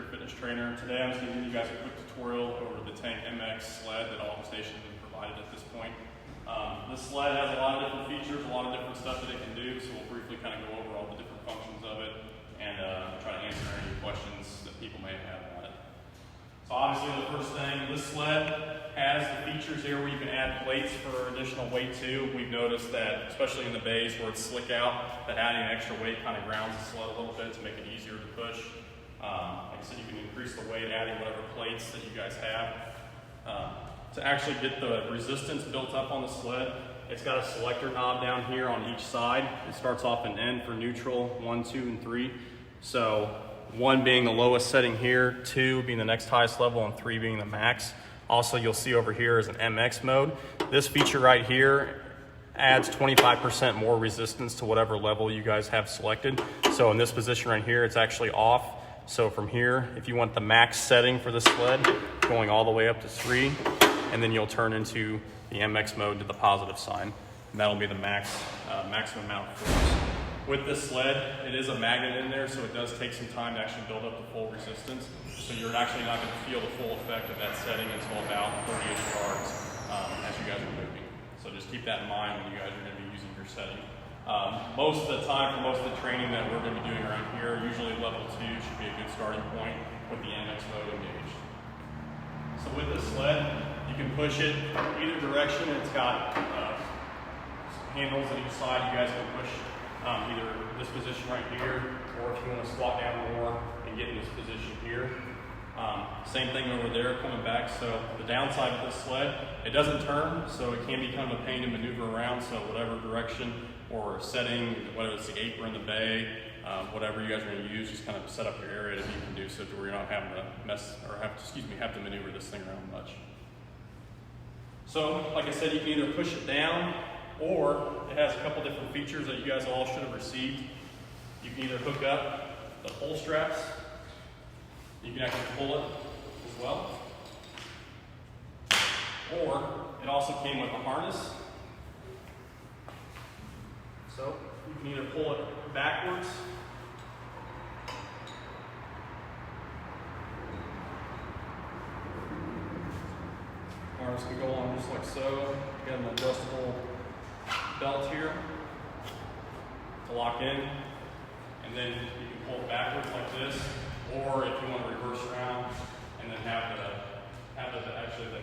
Pure Fitness Trainer. Today I'm just going to give you guys a quick tutorial over the Tank MX sled that all the stations have been provided at this point. This sled has a lot of different features, a lot of different stuff that it can do, so we'll briefly kind of go over all the different functions of it and try to answer any questions that people may have on it. So obviously the first thing, this sled has the features here where you can add plates for additional weight too. We've noticed that, especially in the bays where it's slick out, that adding extra weight kind of grounds the sled a little bit to make it easier to push. Like I said, you can increase the weight adding whatever plates that you guys have. To actually get the resistance built up on the sled, it's got a selector knob down here on each side. It starts off in N for neutral, 1, 2, and 3. So 1 being the lowest setting here, 2 being the next highest level, and 3 being the max. Also, you'll see over here is an MX mode. This feature right here adds 25% more resistance to whatever level you guys have selected. So in this position right here, it's actually off. So from here, if you want the max setting for the sled, going all the way up to 3, and then you'll turn into the MX mode to the positive sign. And that'll be the maximum amount of force. With this sled, it is a magnet in there, so it does take some time to actually build up the full resistance. So you're actually not going to feel the full effect of that setting until about 30-ish yards as you guys are moving. So just keep that in mind when you guys are going to be using your setting. Most of the time, for most of the training that we're going to be doing around here, usually level 2 should be a good starting point with the MX mode engaged. So with this sled, you can push it either direction. It's got handles on each side. You guys can push either this position right here, or if you want to squat down more and get in this position here. Same thing over there coming back. So the downside of this sled, it doesn't turn, so it can be kind of a pain to maneuver around. So whatever direction or setting, whether it's the apron, the bay, whatever you guys are going to use, just kind of set up your area to be conducive to where you're not having to have to maneuver this thing around much. So, like I said, you can either push it down, or it has a couple different features that you guys all should have received. You can either hook up the pull straps, you can actually pull it as well, or it also came with a harness. So you can either pull it backwards, harness can go on just like so. You got an adjustable belt here to lock in, and then you can pull it backwards like this, or if you want to reverse around and then have the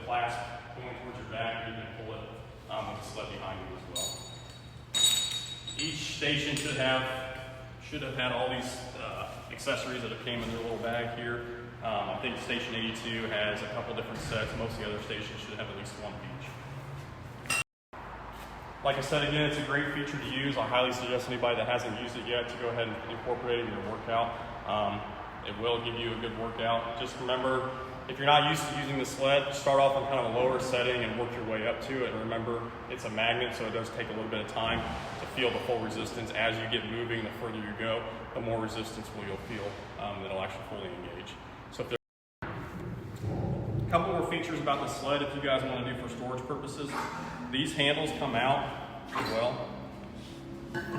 clasp going towards your back, you can pull it with the sled behind you as well. Each station should have had all these accessories that have came in their little bag here. I think station 82 has a couple different sets. Most of the other stations should have at least one of each. Like I said, again, it's a great feature to use. I highly suggest anybody that hasn't used it yet to go ahead and incorporate it in your workout. It will give you a good workout. Just remember, if you're not used to using the sled, start off on kind of a lower setting and work your way up to it. And remember, it's a magnet, so it does take a little bit of time to feel the full resistance. As you get moving, the further you go, the more resistance you'll feel that'll actually fully engage. So if there's a couple more features about the sled if you guys want to do for storage purposes. These handles come out as well. If you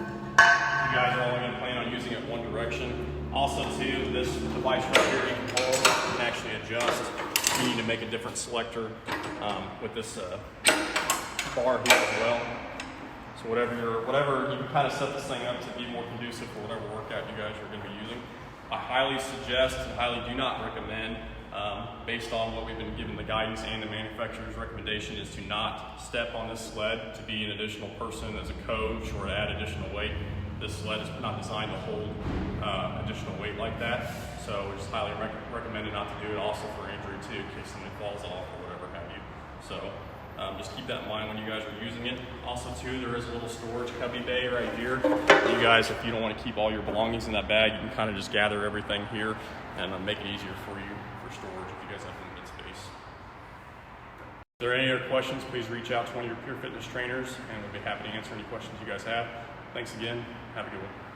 guys are only going to plan on using it one direction. Also too, this device right here you can hold, you can actually adjust. You need to make a different selector with this bar here as well. So whatever you can kind of set this thing up to be more conducive for whatever workout you guys are going to be using. I highly suggest and highly do not recommend, based on what we've been given the guidance and the manufacturer's recommendation, is to not step on this sled to be an additional person as a coach or to add additional weight. This sled is not designed to hold additional weight like that, so we just highly recommend it not to do it. Also for injury too, in case something falls off or whatever have you. So just keep that in mind when you guys are using it. Also too, there is a little storage cubby bay right here. You guys, if you don't want to keep all your belongings in that bag, you can kind of just gather everything here and make it easier for you for storage if you guys have limited space. If there are any other questions, please reach out to one of your Pure Fitness trainers and we'll be happy to answer any questions you guys have. Thanks again. Have a good one.